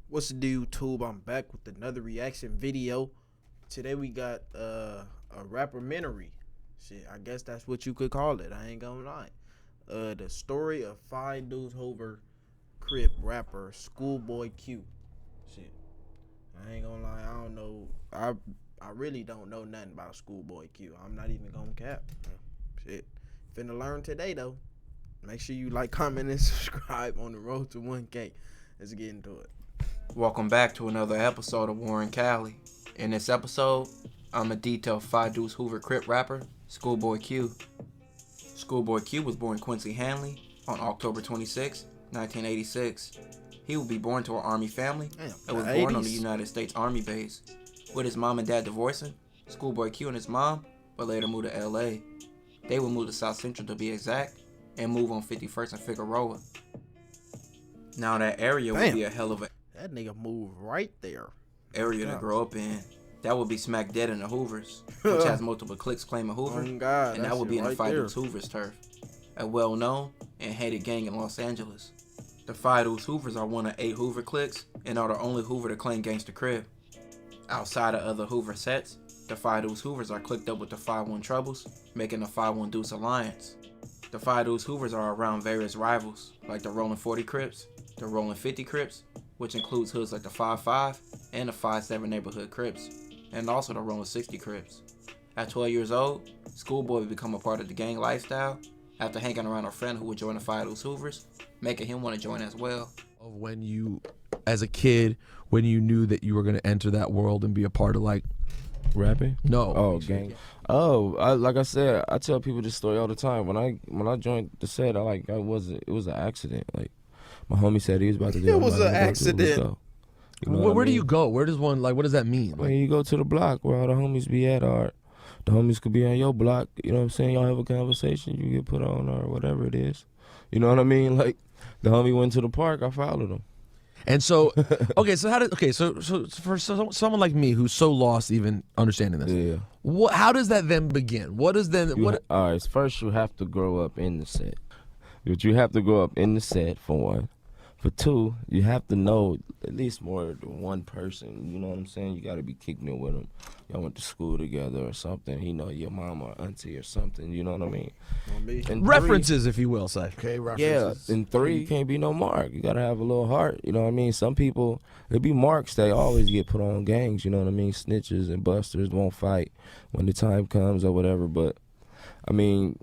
What's the deal, YouTube? I'm back with another reaction video. Today we got a rappermentary. Shit, I guess that's what you could call it. I ain't gonna lie. The story of five dudes Hoover Crip rapper Schoolboy Q. Shit, I ain't gonna lie. I don't know. I really don't know nothing about Schoolboy Q. I'm not even gonna cap. Shit, finna learn today though. Make sure you like, comment, and subscribe on the road to 1K. Let's get into it. Welcome back to another episode of Warren Cali. In this episode, I'm going to detail five dudes Hoover Crip rapper, Schoolboy Q. Schoolboy Q was born in Quincy Hanley on October 26, 1986. He would be born to an Army family and was born on the United States Army base. With his mom and dad divorcing, Schoolboy Q and his mom would later move to LA. They would move to South Central to be exact and move on 51st and Figueroa. Now that area would be a hell of a That nigga moved right there. area to grow up in. That would be smack dead in the Hoovers, which has multiple cliques claiming Hoover, Oh God, and that would be in the Five Dudes Hoovers turf, a well-known and hated gang in Los Angeles. The Five Dudes Hoovers are one of 8 Hoover cliques and are the only Hoover to claim Gangsta Crib. Outside of other Hoover sets, the Five Dudes Hoovers are clicked up with the 5-1 Troubles, making the 5-1 Deuce Alliance. The Five Dudes Hoovers are around various rivals, like the Rolling 40 Crips, the Rolling 50 Crips, which includes hoods like the 5-5 and the 5-7 neighborhood Crips, and also the Rolling 60 Crips. At 12 years old, Schoolboy would become a part of the gang lifestyle after hanging around a friend who would join the Five Dudes Hoovers, making him want to join as well. Of when you, as a kid, when you knew that you were going to enter that world and be a part of like rapping? No. Oh, gang. Oh, like I said, I tell people this story all the time. When I joined the set, it was an accident. Like my homie said he was about to do it. Was an accident. You know where do you go? Where does one, like, what does that mean? I mean, you go to the block where all the homies be at, or the homies could be on your block. You know what I'm saying? Y'all have a conversation, you get put on, or whatever it is. You know what I mean? Like the homie went to the park, I followed him. And so, so for someone like me who's so lost even understanding this, how does that then begin? What is then, all right, first you have to grow up in the set. But you have to grow up in the set, for one. For two, you have to know at least more than one person. You know what I'm saying? You got to be kicking it with them. Y'all went to school together or something. He know your mom or auntie or something. You know what I mean? And references, if you will, say. Okay, references. Yeah, in 3, you can't be no mark. You got to have a little heart. You know what I mean? Some people, it be marks that always get put on gangs. You know what I mean? Snitches and busters won't fight when the time comes or whatever. But, I mean,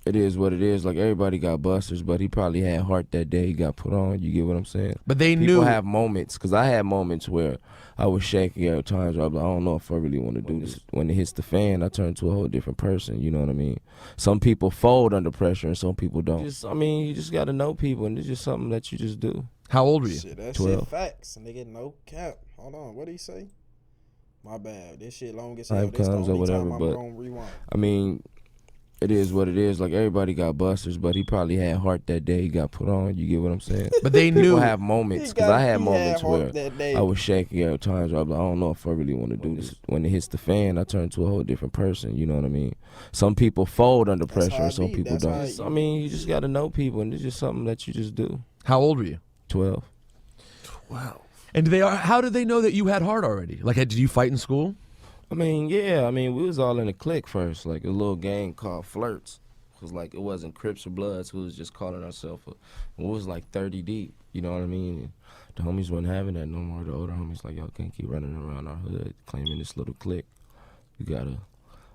it is what it is. Like, everybody got busters, but he probably had heart that day he got put on. You get what I'm saying? But they People knew. have moments, because I had moments where I was shaking at times where I was like, I don't know if I really want to do this. When it hits the fan, I turn to a whole different person. You know what I mean? Some people fold under pressure and some people don't. You just got to know people, and it's just something that you just do. How old were you? Shit, that 12. Shit facts. Nigga, no cap. Hold on, what did he say? My bad. This shit long as hell. Time comes or whatever, but I mean, it is what it is. Like, everybody got busters, but he probably had heart that day he got put on. You get what I'm saying? But they knew. People have moments, because I had moments where I I was shaking at times where I was like, I don't know if I really want to do this. When it hits the fan, I turn to a whole different person. You know what I mean? Some people fold under pressure and some people don't. I mean, you just got to know people, and it's just something that you just do. How old were you? 12. Wow. And how did they know that you had heart already? Like, did you fight in school? I mean, yeah. I mean, we was all in a clique first, like a little gang called Flirts. Cause like it wasn't Crips or Bloods. We was just calling ourselves. We was like 30 deep. You know what I mean? And the homies wasn't having that no more. The older homies like, y'all can't keep running around our hood claiming this little clique. You gotta, you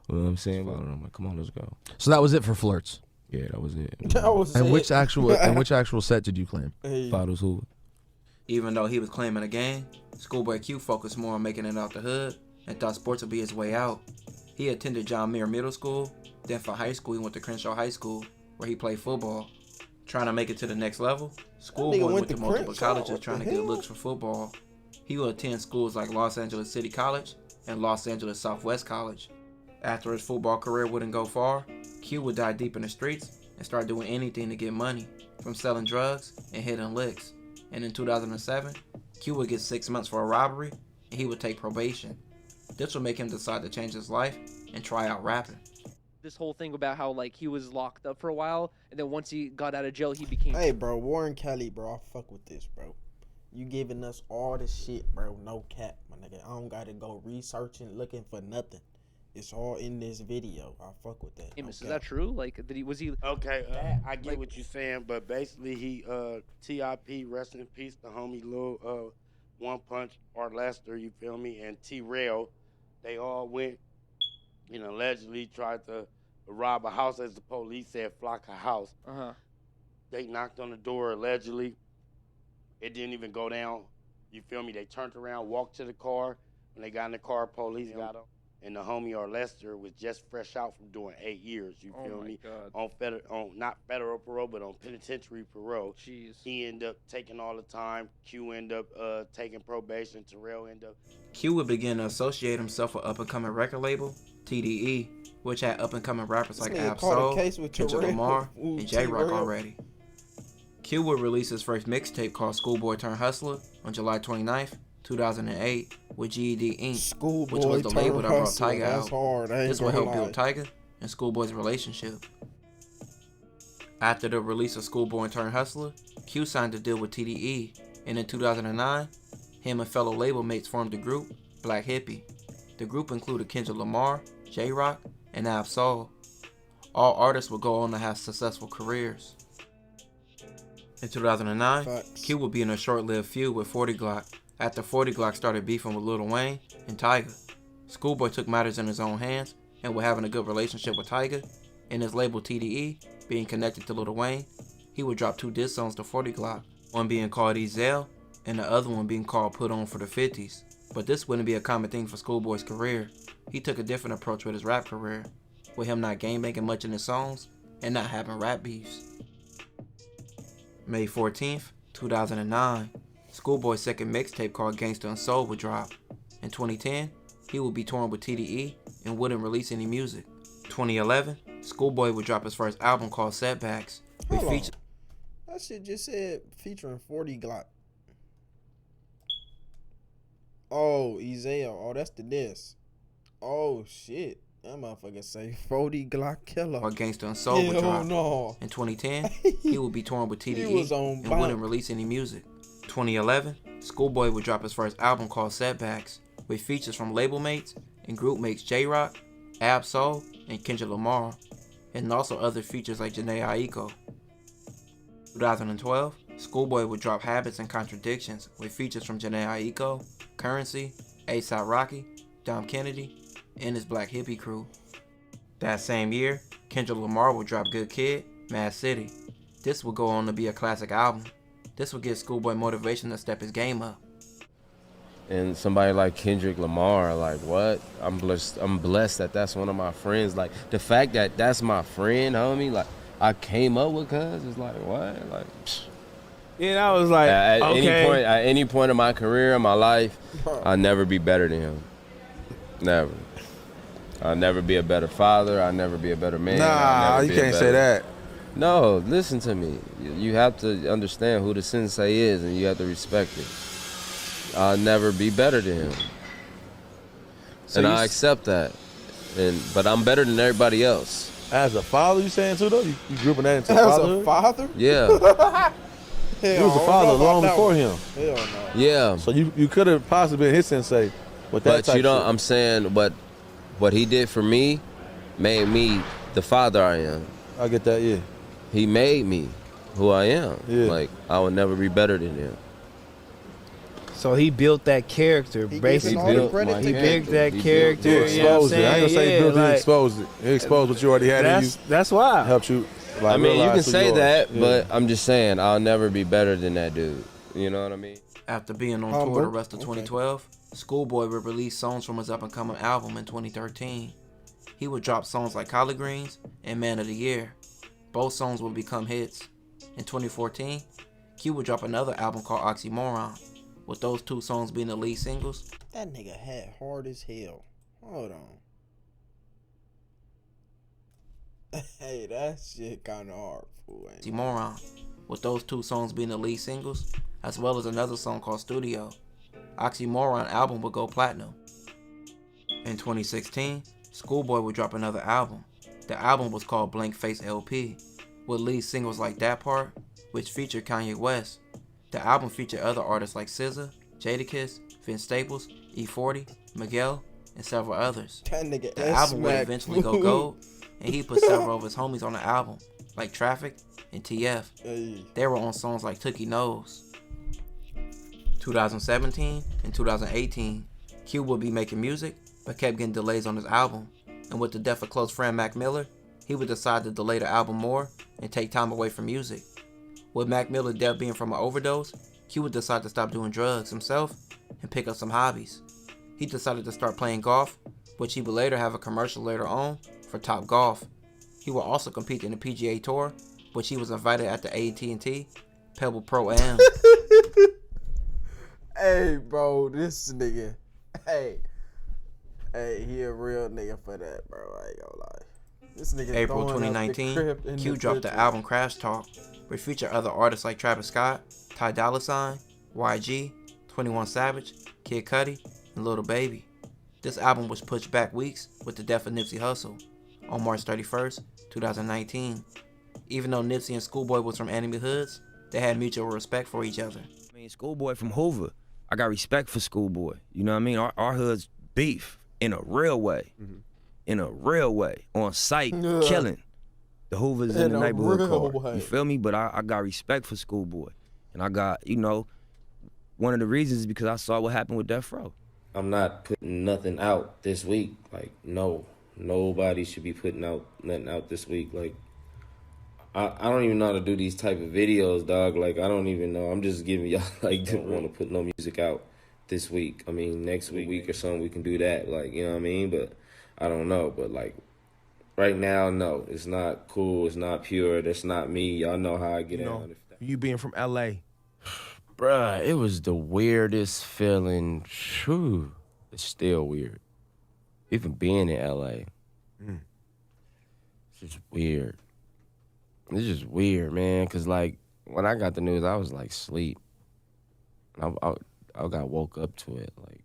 know what I'm saying? About it. I'm like, come on, let's go. So that was it for Flirts. Yeah, that was it. Which actual set did you claim? Fathers Hoover. Even though he was claiming a gang, Schoolboy Q focused more on making it out the hood and thought sports would be his way out. He attended John Muir Middle School, then for high school he went to Crenshaw High School, where he played football. Trying to make it to the next level, Schoolboy went to multiple colleges trying to get looks for football. He would attend schools like Los Angeles City College and Los Angeles Southwest College. After his football career wouldn't go far, Q would dive deep in the streets and start doing anything to get money, from selling drugs and hitting licks. And in 2007, Q would get 6 months for a robbery, and he would take probation. This would make him decide to change his life and try out rapping. This whole thing about how like he was locked up for a while, and then once he got out of jail, he became. Hey, bro, Warren Cali, bro, I fuck with this, bro. You giving us all the shit, bro. No cap, my nigga. I don't gotta go researching, looking for nothing. It's all in this video. I fuck with that. Amos, is that true? Like, was he? Okay, I get what you're saying, but basically he T.I.P. rest in peace, the homie Lil One Punch or Lester, you feel me, and T-Rail, they all went, allegedly tried to rob a house, as the police said, flock a house. They knocked on the door allegedly. It didn't even go down. You feel me? They turned around, walked to the car. When they got in the car, police got them. And the homie or Lester was just fresh out from doing 8 years. You feel me? God. On not federal parole, but on penitentiary parole. Jeez. He ended up taking all the time. Q ended up taking probation. Terrell ended up. Q would begin to associate himself with up-and-coming record label TDE, which had up-and-coming rappers like Ab Soul, Kendrick Lamar, and J-Rock already. Q would release his first mixtape called Schoolboy Turned Hustler on July 29th, 2008 with GED Inc., Schoolboy which was the label that brought Tyga That's out. hard. This will help build Tyga and Schoolboy's relationship. After the release of Schoolboy Turned Hustler, Q signed a deal with TDE, and in 2009, him and fellow label mates formed the group Black Hippie. The group included Kendrick Lamar, J-Rock, and Ab Soul. All artists would go on to have successful careers. In 2009, Facts. Q would be in a short-lived feud with 40 Glock after 40 Glock started beefing with Lil Wayne and Tyga. Schoolboy took matters in his own hands, and with having a good relationship with Tyga and his label TDE being connected to Lil Wayne, he would drop 2 diss songs to 40 Glock, one being called Ezel and the other one being called Put On for the 50s. But this wouldn't be a common thing for Schoolboy's career. He took a different approach with his rap career, with him not game-banging much in his songs and not having rap beefs. May 14th, 2009, Schoolboy's second mixtape called Gangsta and Soul would drop. In 2010, he would be touring with TDE and wouldn't release any music. 2011, Schoolboy would drop his first album called Setbacks. That shit just said featuring 40 Glock. Oh, Ezel. Oh, that's the diss. Oh, shit. That motherfucker say 40 Glock killer. Or Gangsta and Soul would drop. No. In 2010, he would be touring with TDE and bunk. wouldn't release any music. 2011, Schoolboy would drop his first album called Setbacks, with features from label mates and group mates J-Rock, Ab Soul, and Kendrick Lamar, and also other features like Jhené Aiko. 2012, Schoolboy would drop Habits and Contradictions, with features from Jhené Aiko, Currency, A$AP Rocky, Dom Kennedy, and his Black Hippie crew. That same year, Kendrick Lamar would drop Good Kid, Mad City. This would go on to be a classic album. This would give Schoolboy motivation to step his game up. And somebody like Kendrick Lamar, like, what? I'm blessed that that's one of my friends. Like, the fact that that's my friend, homie, like, I came up with cuz, it's like, what? Like, psh. Yeah, I was like, at okay. any point in my career, in my life, I'll never be better than him. Never. I'll never be a better father. I'll never be a better man. Nah, you can't say that. No, listen to me. You have to understand who the sensei is, and you have to respect it. I'll never be better than him. So and I accept that. But I'm better than everybody else. As a father, you saying too, though? You grouping that into As fatherhood? a father? Yeah. You was a father long before him. Hell no. Yeah. So you could have possibly been his sensei with that But type you know, shit. I'm saying what he did for me made me the father I am. I get that, yeah. He made me who I am. Yeah. Like, I will never be better than him. So he built that character, He basically. giving all the built credit my to He him. built that He character. You built- You know what I'm exposed it. I ain't gonna say saying? he built it, like, he exposed it. He exposed what you already had in you. that's why. Helped you. Like, I mean, you realize can who say are. that, Yeah. but I'm just saying, I'll never be better than that dude. You know what I mean? After being on tour the rest of 2012, Schoolboy would release songs from his up-and-coming album in 2013. He would drop songs like Collard Greens and Man of the Year. Both songs would become hits. In 2014, Q would drop another album called Oxymoron, with those 2 songs being the lead singles. That nigga had hard as hell. Hold on. Hey, that shit kind of hard, fool. Ain't it? Oxymoron, with those 2 songs being the lead singles, as well as another song called Studio. Oxymoron album would go platinum. In 2016, Schoolboy would drop another album. The album was called Blank Face LP, with lead singles like That Part, which featured Kanye West. The album featured other artists like SZA, Jadakiss, Vince Staples, E40, Miguel, and several others. That nigga The album would eventually go gold, and he put several of his homies on the album, like Traffic and TF. Hey. They were on songs like Tookie Knows. 2017 and 2018, Q would be making music, but kept getting delays on his album. And with the death of close friend Mac Miller, he would decide to delay the album more and take time away from music. With Mac Miller's death being from an overdose, Q would decide to stop doing drugs himself and pick up some hobbies. He decided to start playing golf, which he would later have a commercial later on for Top Golf. He would also compete in the PGA Tour, which he was invited at the AT&T Pebble Pro Am. Hey, bro, this nigga. Hey, he a real nigga for that, bro. I ain't gonna lie. This nigga April throwing up the 2019, Crip in Q the dropped the pictures. album Crash Talk, which featured other artists like Travis Scott, Ty Dolla $ign, YG, 21 Savage, Kid Cudi, and Lil Baby. This album was pushed back weeks with the death of Nipsey Hussle on March 31st, 2019. Even though Nipsey and Schoolboy was from enemy hoods, they had mutual respect for each other. I mean, Schoolboy from Hoover. I got respect for Schoolboy. You know what I mean? Our hood's beef in a real way. In a real way. On sight, killing. The Hoovers in the neighborhood car. You feel me? But I got respect for Schoolboy. And I got, you know, one of the reasons is because I saw what happened with Death Row. I'm not putting nothing out this week. Like, no. Nobody should be putting out nothing out this week. Like, I don't even know how to do these type of videos, dog. Like, I don't even know. I'm just giving y'all, like, don't want to put no music out this week. I mean, next week or something, we can do that. Like, you know what I mean? But I don't know. But, like, right now, no. It's not cool. It's not pure. That's not me. Y'all know how I get out. You being from L.A. Bruh, it was the weirdest feeling. Phew. It's still weird. Even being in L.A. It's just weird. It's just weird, man, because, like, when I got the news, I was, like, asleep. And I got woke up to it, like,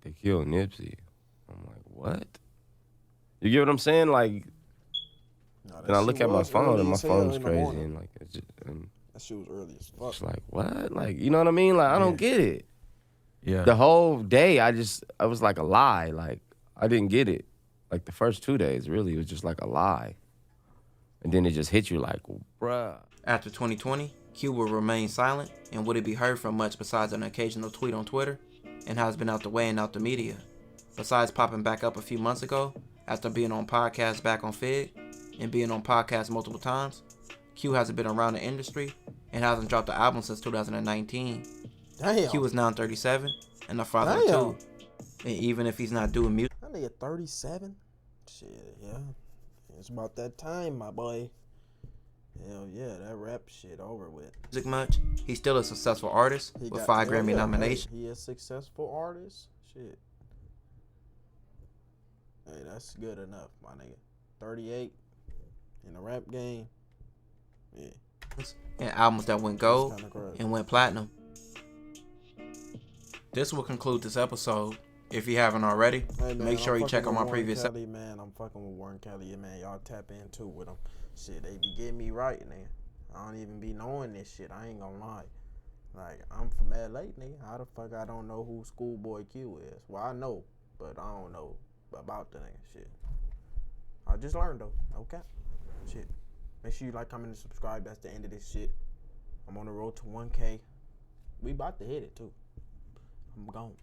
they killed Nipsey. I'm like, what? You get what I'm saying? Like, and I look at my phone, and my phone's crazy, and, like, it's just, and that shit was early as fuck. it's like, what? Like, you know what I mean? Like, I don't get it. Yeah. The whole day, I was like a lie. Like, I didn't get it. Like, the first 2 days, really, it was just like a lie. And then it just hit you like, bruh. After 2020, Q will remain silent and wouldn't be heard from much besides an occasional tweet on Twitter, and has been out the way and out the media. Besides popping back up a few months ago, after being on podcasts back on Fig, and being on podcasts multiple times, Q hasn't been around the industry and hasn't dropped an album since 2019. Damn. Q is now 37 and a father of two. And even if he's not doing music, That nigga 37? Shit, yeah. It's about that time, my boy. Hell yeah, that rap shit over with. much, he's still a successful artist He with got- 5 hell Grammy yeah, nominations. Hey, he a successful artist. Shit. Hey, that's good enough, my nigga. 38 in the rap game. Yeah. And albums that went gold That's kinda crazy. and went platinum. This will conclude this episode. If you haven't already, Hey, man, make sure I'm you check fucking out my with Warren previous Kelly, man. I'm fucking with Warren Kelly, man. Y'all tap in too with him. Shit, they be getting me right, nigga. I don't even be knowing this shit. I ain't gonna lie. Like, I'm from LA, nigga. How the fuck I don't know who Schoolboy Q is? Well, I know, but I don't know about the nigga. Shit. I just learned though. Okay. Shit. Make sure you like, comment, and subscribe. That's the end of this shit. I'm on the road to 1K. We about to hit it too. I'm gone.